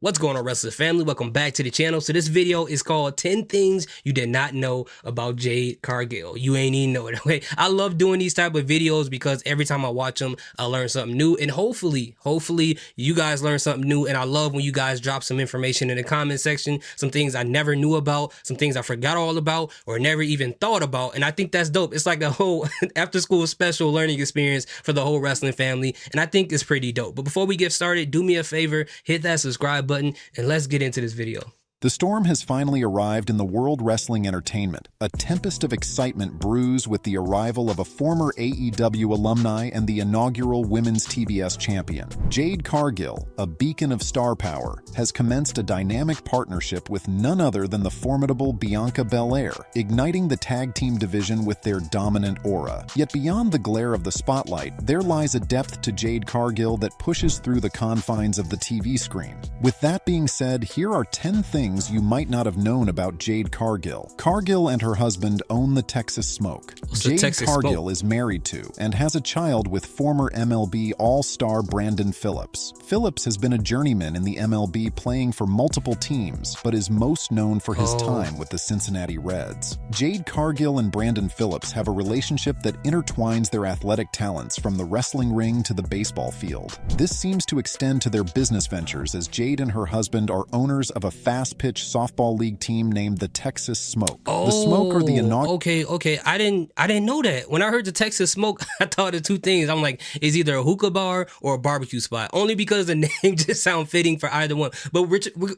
What's going on, wrestling family? Welcome back to the channel. So this video is called 10 Things You Did Not Know About Jade Cargill. You ain't even know it, okay? I love doing these type of videos because every time I watch them, I learn something new. And hopefully you guys learn something new. And I love when you guys drop some information in the comment section, some things I never knew about, some things I forgot all about or never even thought about. And I think that's dope. It's like a whole after school special learning experience for the whole wrestling family. And I think it's pretty dope. But before we get started, do me a favor, hit that subscribe button, and let's get into this video. The storm has finally arrived in the World Wrestling Entertainment. A tempest of excitement brews with the arrival of a former AEW alumni and the inaugural Women's TBS champion. Jade Cargill, a beacon of star power, has commenced a dynamic partnership with none other than the formidable Bianca Belair, igniting the tag team division with their dominant aura. Yet beyond the glare of the spotlight, there lies a depth to Jade Cargill that pushes through the confines of the TV screen. With that being said, here are 10 things you might not have known about Jade Cargill. Cargill and her husband own the Texas Smoke. Jade Cargill is married to and has a child with former MLB All-Star Brandon Phillips. Phillips has been a journeyman in the MLB, playing for multiple teams, but is most known for his time with the Cincinnati Reds. Jade Cargill and Brandon Phillips have a relationship that intertwines their athletic talents from the wrestling ring to the baseball field. This seems to extend to their business ventures, as Jade and her husband are owners of a fast-pitch softball league team named the Texas Smoke. The Smoke are the inaugural... Okay. I didn't know that. When I heard the Texas Smoke, I thought of two things. I'm like, it's either a hookah bar or a barbecue spot. Only because the name just sounds fitting for either one. But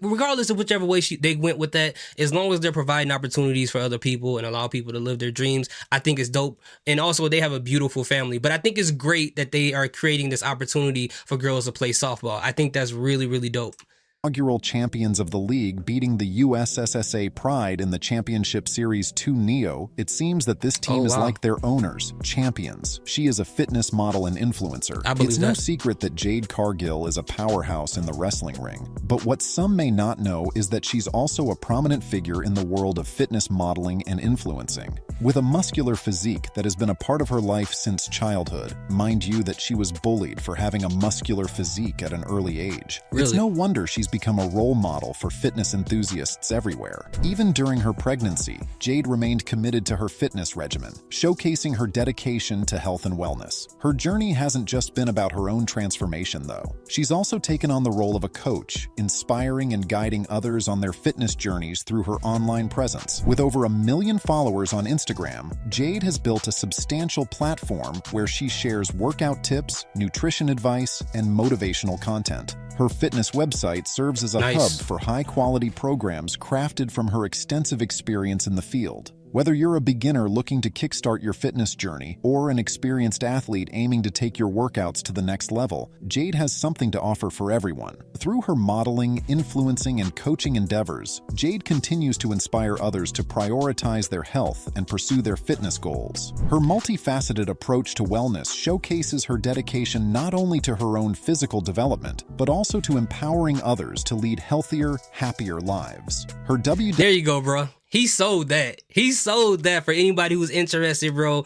regardless of whichever way they went with that, as long as they're providing opportunities for other people and allow people to live their dreams, I think it's dope. And also, they have a beautiful family. But I think it's great that they are creating this opportunity for girls to play softball. I think that's really, really dope. Inaugural champions of the league, beating the USSSA Pride in the Championship Series 2 Neo. It seems that this team is like their owners, champions. She is a fitness model and influencer. It's no secret that Jade Cargill is a powerhouse in the wrestling ring. But what some may not know is that she's also a prominent figure in the world of fitness modeling and influencing. With a muscular physique that has been a part of her life since childhood. Mind you that she was bullied for having a muscular physique at an early age. Really? It's no wonder she's become a role model for fitness enthusiasts everywhere. Even during her pregnancy, Jade remained committed to her fitness regimen, showcasing her dedication to health and wellness. Her journey hasn't just been about her own transformation, though. She's also taken on the role of a coach, inspiring and guiding others on their fitness journeys through her online presence. With over 1 million followers on Instagram, Jade has built a substantial platform where she shares workout tips, nutrition advice, and motivational content. Her fitness website serves as a hub for high-quality programs crafted from her extensive experience in the field. Whether you're a beginner looking to kickstart your fitness journey or an experienced athlete aiming to take your workouts to the next level, Jade has something to offer for everyone. Through her modeling, influencing, and coaching endeavors, Jade continues to inspire others to prioritize their health and pursue their fitness goals. Her multifaceted approach to wellness showcases her dedication not only to her own physical development, but also to empowering others to lead healthier, happier lives. There you go, bro. He sold that. He sold that for anybody who's interested, bro.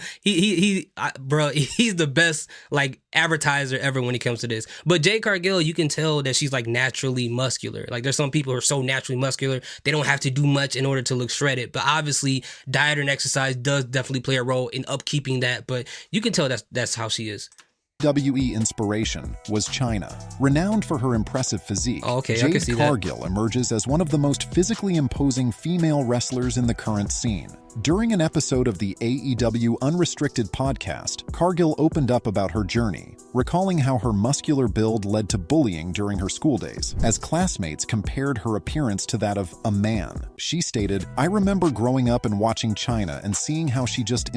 Bro, he's the best like advertiser ever when it comes to this. But Jade Cargill, you can tell that she's like naturally muscular. Like there's some people who are so naturally muscular, they don't have to do much in order to look shredded. But obviously, diet and exercise does definitely play a role in upkeeping that. But you can tell that's how she is. WWE inspiration was China. Renowned for her impressive physique, Jade Cargill emerges as one of the most physically imposing female wrestlers in the current scene. During an episode of the AEW Unrestricted podcast, Cargill opened up about her journey, recalling how her muscular build led to bullying during her school days, as classmates compared her appearance to that of a man. She stated, "I remember growing up and watching China and seeing how she just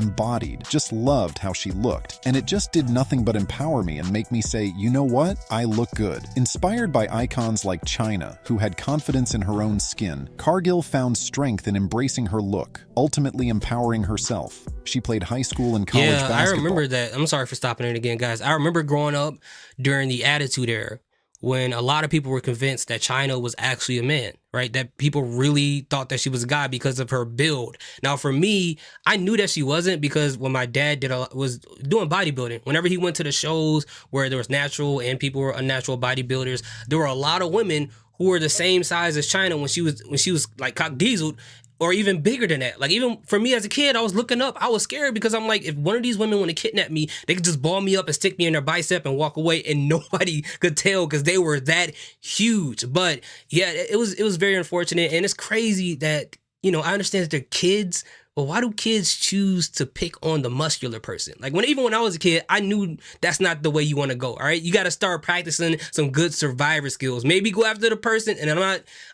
loved how she looked, and it just did nothing but empower me and make me say, you know what? I look good." Inspired by icons like China, who had confidence in her own skin, Cargill found strength in embracing her look, ultimately empowering herself. She played high school and college basketball. I remember that. I'm sorry for stopping it again, guys. I remember growing up during the Attitude Era when a lot of people were convinced that China was actually a man, right? That people really thought that she was a guy because of her build. Now, for me, I knew that she wasn't because when my dad was doing bodybuilding, whenever he went to the shows where there was natural and people were unnatural bodybuilders, there were a lot of women who were the same size as China when she was like cock dieseled, or even bigger than that. Like, even for me as a kid, I was looking up. I was scared because I'm like, if one of these women want to kidnap me, they could just ball me up and stick me in their bicep and walk away, and nobody could tell because they were that huge. But yeah, it was very unfortunate, and it's crazy that, you know, I understand that they're kids, but why do kids choose to pick on the muscular person? Like, even when I was a kid, I knew that's not the way you want to go. All right, you got to start practicing some good survivor skills. Maybe go after the person. And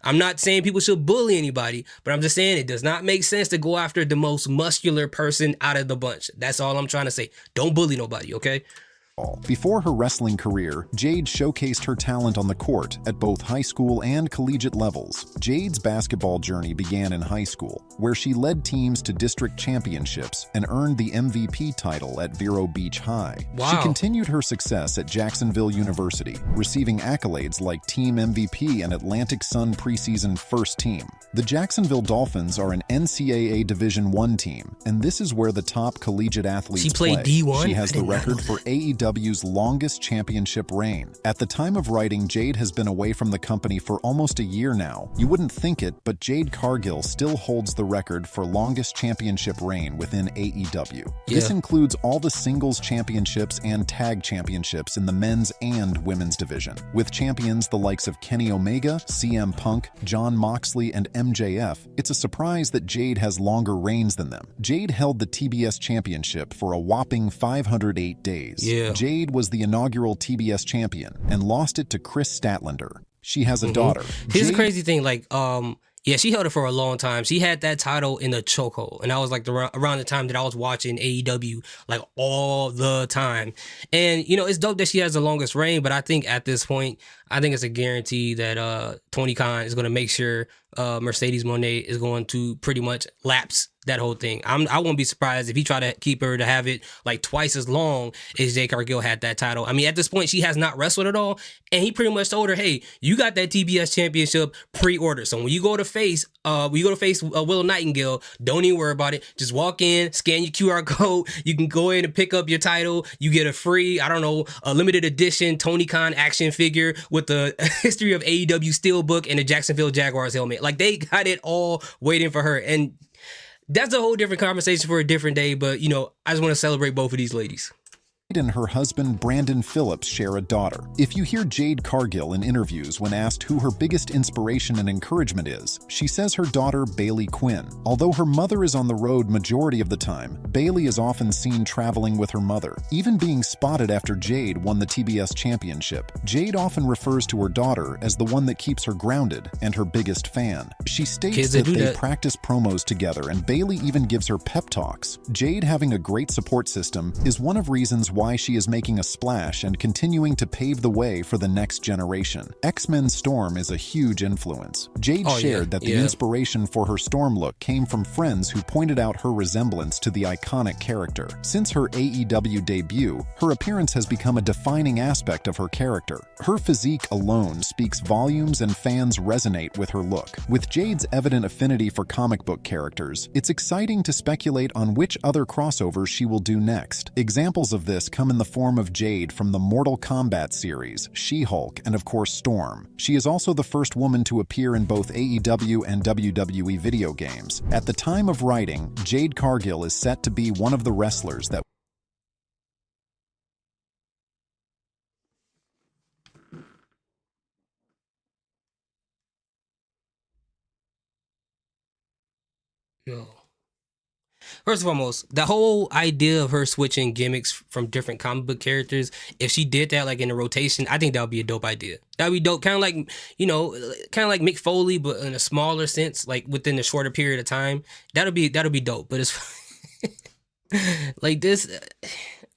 I'm not saying people should bully anybody, but I'm just saying it does not make sense to go after the most muscular person out of the bunch. That's all I'm trying to say. Don't bully nobody, okay? Before her wrestling career, Jade showcased her talent on the court at both high school and collegiate levels. Jade's basketball journey began in high school, where she led teams to district championships and earned the MVP title at Vero Beach High. Wow. She continued her success at Jacksonville University, receiving accolades like Team MVP and Atlantic Sun preseason first team. The Jacksonville Dolphins are an NCAA Division I team, and this is where the top collegiate athletes She played play. D1? She has the record for AEW's longest championship reign. At the time of writing, Jade has been away from the company for almost a year now. You wouldn't think it, but Jade Cargill still holds the record for longest championship reign within AEW. Yeah. This includes all the singles championships and tag championships in the men's and women's division, with champions the likes of Kenny Omega, CM Punk, Jon Moxley, and MJF. It's a surprise that Jade has longer reigns than them. Jade held the TBS championship for a whopping 508 days. Yeah. Jade was the inaugural TBS champion and lost it to Chris Statlander. She has a daughter. Here's the crazy thing, like, yeah, she held it for a long time. She had that title in a chokehold, and that was like around the time that I was watching AEW like all the time. And you know, it's dope that she has the longest reign, but I think at this point, I think it's a guarantee that Tony Khan is going to make sure Mercedes Moné is going to pretty much lapse that whole thing. I won't be surprised if he try to keep her to have it like twice as long as Jade Cargill had that title. I mean, at this point, she has not wrestled at all, and he pretty much told her, "Hey, you got that TBS championship pre-ordered. So when you go to face, Willow Nightingale, don't even worry about it. Just walk in, scan your QR code. You can go in and pick up your title. You get a free, I don't know, a limited edition Tony Khan action figure with the history of AEW steelbook and the Jacksonville Jaguars helmet. Like, they got it all waiting for her." And that's a whole different conversation for a different day, but, you know, I just want to celebrate both of these ladies. Jade and her husband Brandon Phillips share a daughter. If you hear Jade Cargill in interviews when asked who her biggest inspiration and encouragement is, she says her daughter Bailey Quinn. Although her mother is on the road majority of the time, Bailey is often seen traveling with her mother, even being spotted after Jade won the TBS championship. Jade often refers to her daughter as the one that keeps her grounded and her biggest fan. She states that they practice promos together, and Bailey even gives her pep talks. Jade having a great support system is one of reasons why she is making a splash and continuing to pave the way for the next generation. X-Men Storm is a huge influence. Jade shared that the inspiration for her Storm look came from friends who pointed out her resemblance to the iconic character. Since her AEW debut, her appearance has become a defining aspect of her character. Her physique alone speaks volumes, and fans resonate with her look. With Jade's evident affinity for comic book characters, it's exciting to speculate on which other crossovers she will do next. Examples of this come in the form of Jade from the Mortal Kombat series, She-Hulk, and of course Storm. She is also the first woman to appear in both AEW and WWE video games. At the time of writing, Jade Cargill is set to be one of the wrestlers that Yo. First and foremost, the whole idea of her switching gimmicks from different comic book characters, if she did that like in a rotation, I think that would be a dope idea. That would be dope. Kind of like, you know, kind of like Mick Foley, but in a smaller sense, like within a shorter period of time. That'll be dope. But it's like this,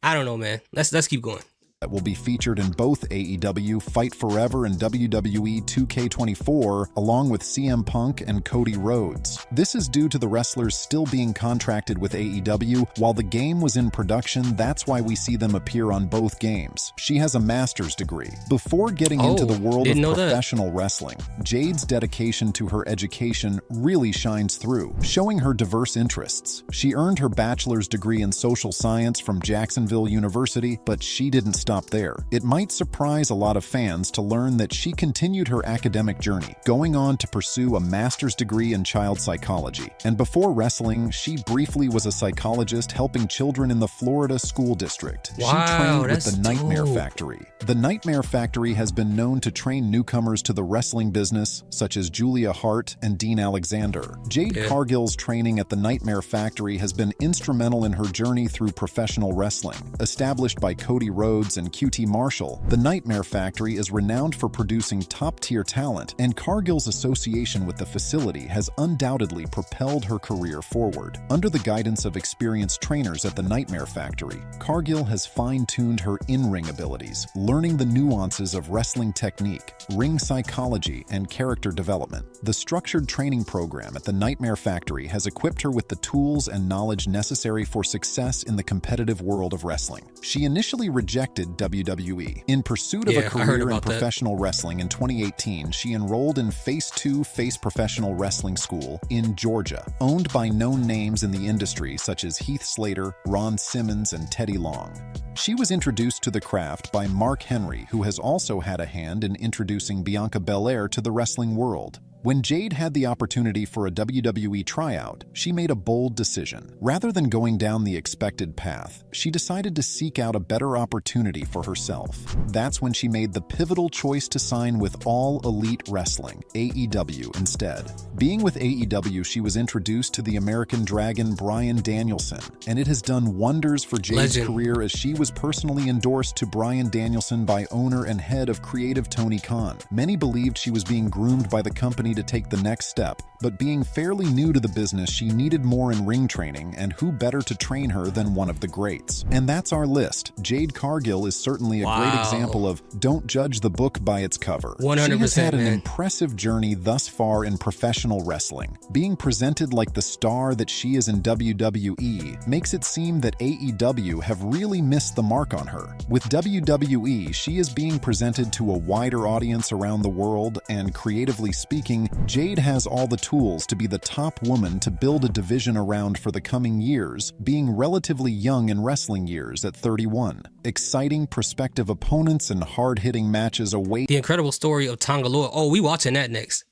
I don't know, man. Let's keep going. That will be featured in both AEW Fight Forever and WWE 2K24, along with CM Punk and Cody Rhodes. This is due to the wrestlers still being contracted with AEW. While the game was in production, that's why we see them appear on both games. She has a master's degree. Before getting into the world of professional wrestling, Jade's dedication to her education really shines through, showing her diverse interests. She earned her bachelor's degree in social science from Jacksonville University, but she didn't stop there. It might surprise a lot of fans to learn that she continued her academic journey, going on to pursue a master's degree in child psychology. And before wrestling, she briefly was a psychologist helping children in the Florida school district. Wow, she trained with that's the Nightmare dope. Factory. The Nightmare Factory has been known to train newcomers to the wrestling business, such as Julia Hart and Dean Alexander. Jade Cargill's training at the Nightmare Factory has been instrumental in her journey through professional wrestling. Established by Cody Rhodes and QT Marshall, the Nightmare Factory is renowned for producing top-tier talent, and Cargill's association with the facility has undoubtedly propelled her career forward. Under the guidance of experienced trainers at the Nightmare Factory, Cargill has fine-tuned her in-ring abilities, learning the nuances of wrestling technique, ring psychology, and character development. The structured training program at the Nightmare Factory has equipped her with the tools and knowledge necessary for success in the competitive world of wrestling. She initially rejected WWE. In pursuit of a career in professional wrestling in 2018, she enrolled in Phase 2 Face Professional Wrestling School in Georgia, owned by known names in the industry such as Heath Slater, Ron Simmons, and Teddy Long. She was introduced to the craft by Mark Henry, who has also had a hand in introducing Bianca Belair to the wrestling world. When Jade had the opportunity for a WWE tryout, she made a bold decision. Rather than going down the expected path, she decided to seek out a better opportunity for herself. That's when she made the pivotal choice to sign with All Elite Wrestling, AEW, instead. Being with AEW, she was introduced to the American Dragon Bryan Danielson, and it has done wonders for Jade's career as she was personally endorsed to Bryan Danielson by owner and head of creative Tony Khan. Many believed she was being groomed by the company to take the next step, but being fairly new to the business, she needed more in ring training, and who better to train her than one of the greats? And that's our list. Jade Cargill is certainly a great example of don't judge the book by its cover. 100%, she has had an impressive journey thus far in professional wrestling. Being presented like the star that she is in WWE makes it seem that AEW have really missed the mark on her. With WWE, she is being presented to a wider audience around the world, and creatively speaking, Jade has all the tools to be the top woman to build a division around for the coming years, being relatively young in wrestling years at 31. Exciting prospective opponents and hard-hitting matches await. The incredible story of Tonga Loa. Oh, we watching that next.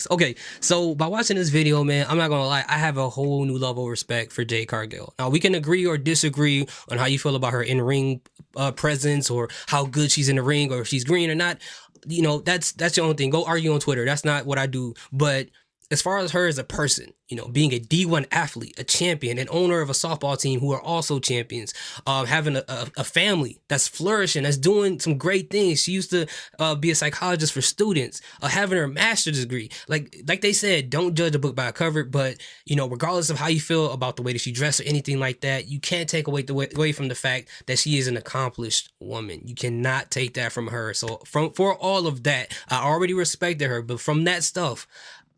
Okay, so by watching this video, man, I'm not gonna lie, I have a whole new level of respect for Jade Cargill. Now, we can agree or disagree on how you feel about her in-ring presence, or how good she's in the ring, or if she's green or not. You know, that's your own thing. Go argue on Twitter. That's not what I do. But as far as her as a person, you know, being a D1 athlete, a champion, an owner of a softball team who are also champions, having a family that's flourishing, that's doing some great things. She used to be a psychologist for students, having her master's degree. Like they said, don't judge a book by a cover. But, you know, regardless of how you feel about the way that she dressed or anything like that, you can't take away from the fact that she is an accomplished woman. You cannot take that from her. So for all of that, I already respected her, but from that stuff,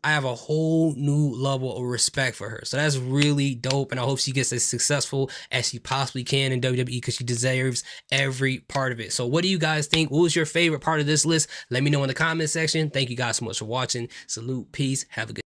I have a whole new level of respect for her. So that's really dope. And I hope she gets as successful as she possibly can in WWE, because she deserves every part of it. So what do you guys think? What was your favorite part of this list? Let me know in the comment section. Thank you guys so much for watching. Salute, peace, have a good